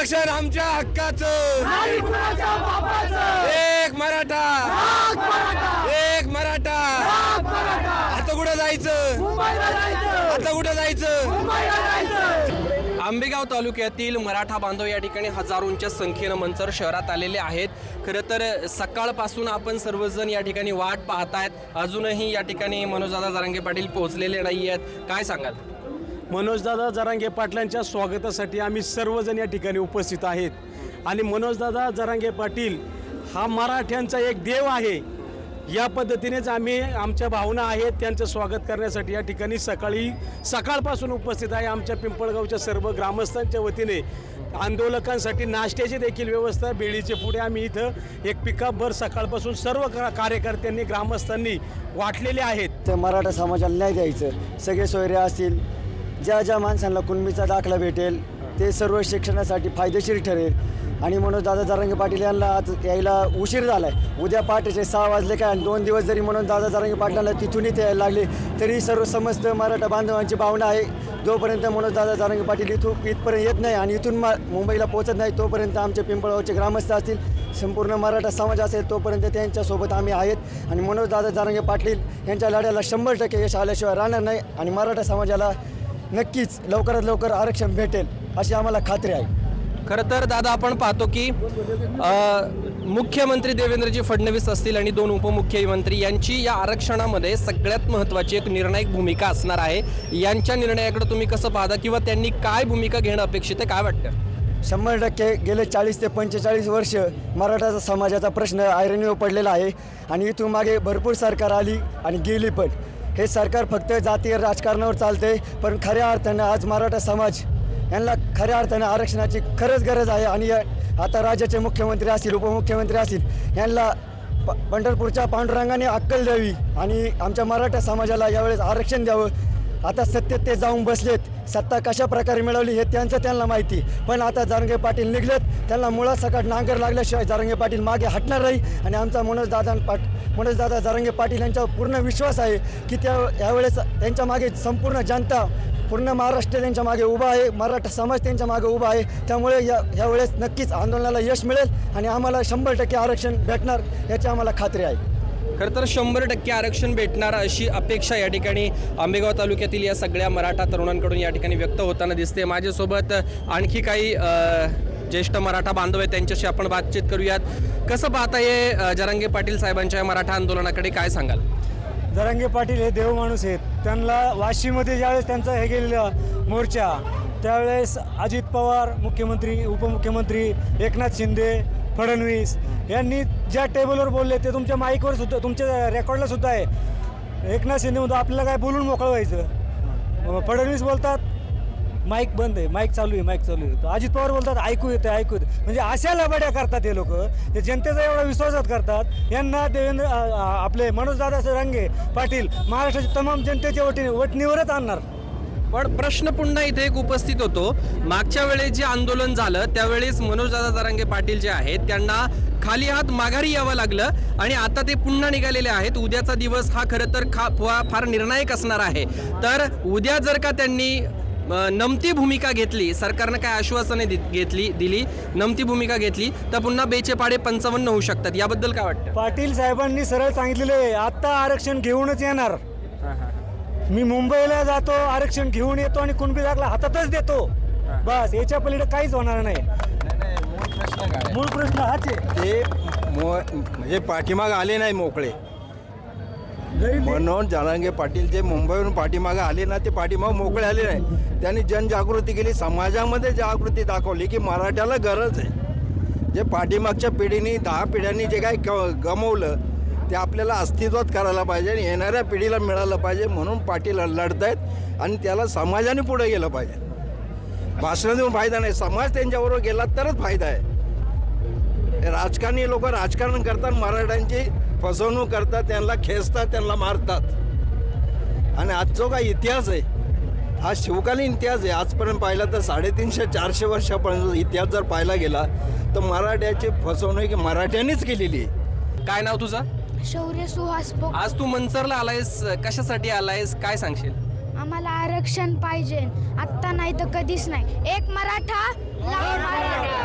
आरक्षण आमच्या हक्काचं, एक मराठा, एक मराठा. आता कुठं जायचं, आता कुठं जायचं. आंबेगाव तालुक्यातील मराठा बांधव या ठिकाणी हजारोंच्या संख्येनं मंचर शहरात आलेले आहेत. खरं तर सकाळपासून आपण सर्वजण या ठिकाणी वाट पाहतायत. अजूनही या ठिकाणी मनोजदादा जरांगे पाटील पोहोचलेले नाही आहेत. काय सांगाल? मनोजदादा जरांगे पाटलांच्या स्वागतासाठी आम्ही सर्वजण या ठिकाणी उपस्थित आहेत. आणि मनोजदादा जरांगे पाटील हा मराठ्यांचा एक देव आहे. या पद्धतीनेच आम्ही आमच्या भावना आहेत त्यांचं स्वागत करण्यासाठी या ठिकाणी सकाळपासून उपस्थित आहे. आमच्या पिंपळगावच्या सर्व ग्रामस्थांच्या वतीने आंदोलकांसाठी नाश्त्याची देखील व्यवस्था, बेळीचे पुढे आम्ही इथं एक पिकअपभर सकाळपासून सर्व कार्यकर्त्यांनी ग्रामस्थांनी वाटलेले आहेत. तर मराठा समाजाला न्याय द्यायचं, सगळे सोयरे असतील, ज्या माणसांना कुणबीचा दाखला भेटेल ते सर्व शिक्षणासाठी फायदेशीर ठरेल. आणि मनोजदादा जरांगे पाटील यांना आज यायला उशीर झाला आहे. उद्या पहाटेचे 6 वाजले काय, आणि 2 दिवस जरी मनोजदादा जरांगे पाटलांना तिथूनही ते यायला लागले तरी सर्व समस्त मराठा बांधवांची भावना आहे, जोपर्यंत मनोजदादा जरांगे पाटील इथपर्यंत येत नाही आणि इथून मुंबईला पोहोचत नाही तोपर्यंत आमचे पिंपळगावचे ग्रामस्थ असतील, संपूर्ण मराठा समाज असेल, तोपर्यंत त्यांच्यासोबत आम्ही आहेत. आणि मनोजदादा जरांगे पाटील यांच्या लढ्याला 100% यश आल्याशिवाय राहणार नाही. आणि मराठा समाजाला नक्कीच लवकरात लवकर आरक्षण भेटेल अशी आम्हाला खात्री आहे. खरं तर दादा आपण पाहतो की मुख्यमंत्री देवेंद्रजी फडणवीस असतील आणि 2 उपमुख्यमंत्री यांची या आरक्षणामध्ये सगळ्यात महत्त्वाची एक निर्णायक भूमिका असणार आहे. यांच्या निर्णयाकडे तुम्ही कसं पाहता किंवा त्यांनी काय भूमिका घेणं अपेक्षित आहे, काय वाटतं? 100% गेले 40 ते 45 वर्ष मराठा समाजाचा प्रश्न ऐरणीवर पडलेला आहे. आणि इथून मागे भरपूर सरकार आली आणि गेली, पण हे सरकार फक्त जातीय राजकारणावर चालते. पण खऱ्या अर्थानं आज मराठा समाज यांना खऱ्या अर्थानं आरक्षणाची खरंच गरज आहे. आणि आता राज्याचे मुख्यमंत्री असतील, उपमुख्यमंत्री असतील, यांना पंढरपूरच्या पांडुरंगाने अक्कल द्यावी आणि आमच्या मराठा समाजाला यावेळेस आरक्षण द्यावं. आता सत्तेत ते जाऊन बसलेत, सत्ता कशा प्रकारे मिळवली हे त्यांना माहिती. पण आता जरांगे पाटील निघलेत, त्यांना मुळासकट नांगर लागल्याशिवाय जरांगे पाटील मागे हटणार नाही. आणि आमचा मनोजदादा जरांगे पाटील यांच्यावर पूर्ण विश्वास आहे की यावेळेस त्यांच्या मागे संपूर्ण जनता, पूर्ण महाराष्ट्र त्यांच्या मागे उभा आहे, मराठा समाज त्यांच्या मागे उभा आहे. त्यामुळे यावेळेस नक्कीच आंदोलनाला यश मिळेल आणि आम्हाला 100% आरक्षण भेटणार याची आम्हाला खात्री आहे. खरं तर 100% आरक्षण भेटणार अशी अपेक्षा या ठिकाणी आंबेगाव तालुक्यातील या सगळ्या मराठा तरुणांकडून या ठिकाणी व्यक्त होताना दिसते. माझ्यासोबत आणखी काही ज्येष्ठ मराठा बांधव आहेत, त्यांच्याशी आपण बातचीत करूयात. कसं पाहता हे जरांगे पाटील साहेबांच्या मराठा आंदोलनाकडे, काय सांगाल? जरांगे पाटील हे देव माणूस आहेत. त्यांना वाशीमध्ये ज्यावेळेस त्यांचा हे गेलेलं मोर्चा, त्यावेळेस अजित पवार मुख्यमंत्री, उपमुख्यमंत्री एकनाथ शिंदे, फडणवीस यांनी ज्या टेबलवर बोलले ते तुमच्या माईकवर सुद्धा, तुमच्या रेकॉर्डला सुद्धा आहे. एकनाथ शिंदे म्हणतो आपल्याला काय बोलून मोकळं व्हायचं. फडणवीस बोलतात माईक बंद आहे, माईक चालू आहे. अजित पवार बोलतात ऐकू येतं. म्हणजे अशा लबाड्या करतात हे लोक, ते जनतेचा एवढा विश्वासात करतात. यांना देवेंद्र आपले मनोजदादा जरांगे पाटील महाराष्ट्राच्या तमाम जनतेच्या वटणीवरच आणणार. पण प्रश्न पुन्हा इथे एक उपस्थित होतो. मागच्या वेळेस जे आंदोलन झालं त्यावेळेस मनोजदादा जरांगे पाटील जे आहेत त्यांना खाली हात माघारी यावं लागलं आणि आता ते पुन्हा निघालेले आहेत. उद्याचा दिवस हा खरं तर फार निर्णायक असणार आहे. तर उद्या जर का त्यांनी नमती भूमिका घेतली, सरकारनं काय आश्वासने दिली, नमती भूमिका घेतली तर पुन्हा बेचे पाडे 55 होऊ शकतात. याबद्दल काय वाटतं? पाटील साहेबांनी सरळ सांगितलेलं आहे आता आरक्षण घेऊनच येणार. मी मुंबईला जातो, आरक्षण घेऊन येतो आणि कुणबी दाखला हातातच देतो, बस. याच्या पलीकडे काहीच होणार नाही. मूळ प्रश्न हाच आहे. ते म्हणजे पाठीमाग आले नाही मोकळे. म्हणून जरांगे पाटील जे मुंबईवरून पाठीमागे आले ना, ते पाठीमाग मोकळे आले नाही. त्यांनी जनजागृती केली, समाजामध्ये जागृती दाखवली की मराठ्याला गरज आहे. जे पाठीमागच्या पिढीने 10 पिढ्यांनी जे काय गमवलं ते आपल्याला अस्तित्वात करायला पाहिजे आणि येणाऱ्या पिढीला मिळालं पाहिजे. म्हणून पाटील लढत आहेत आणि त्याला समाजाने पुढे गेलं पाहिजे. भाषण देऊन फायदा नाही, समाज त्यांच्याबरोबर गेला तरच फायदा आहे. राजकारणी लोक राजकारण करतात, मराठ्यांची फसवणूक करतात, त्यांना खेचतात, त्यांना मारतात. आणि आज जो काही इतिहास आहे हा शिवकालीन इतिहास आहे. आजपर्यंत पाहिला तर 350-400 वर्षापर्यंत इतिहास जर पाहायला गेला तर मराठ्याची फसवणूक मराठ्यांनीच केलेली आहे. काय नाव तुझं? शौर्य सुहास. आज तू मंचरला आलायस, कशासाठी आलायस, काय सांगशील? आम्हाला आरक्षण पाहिजे, आत्ता नाही तर कधीच नाही. एक मराठा, लाख मराठा.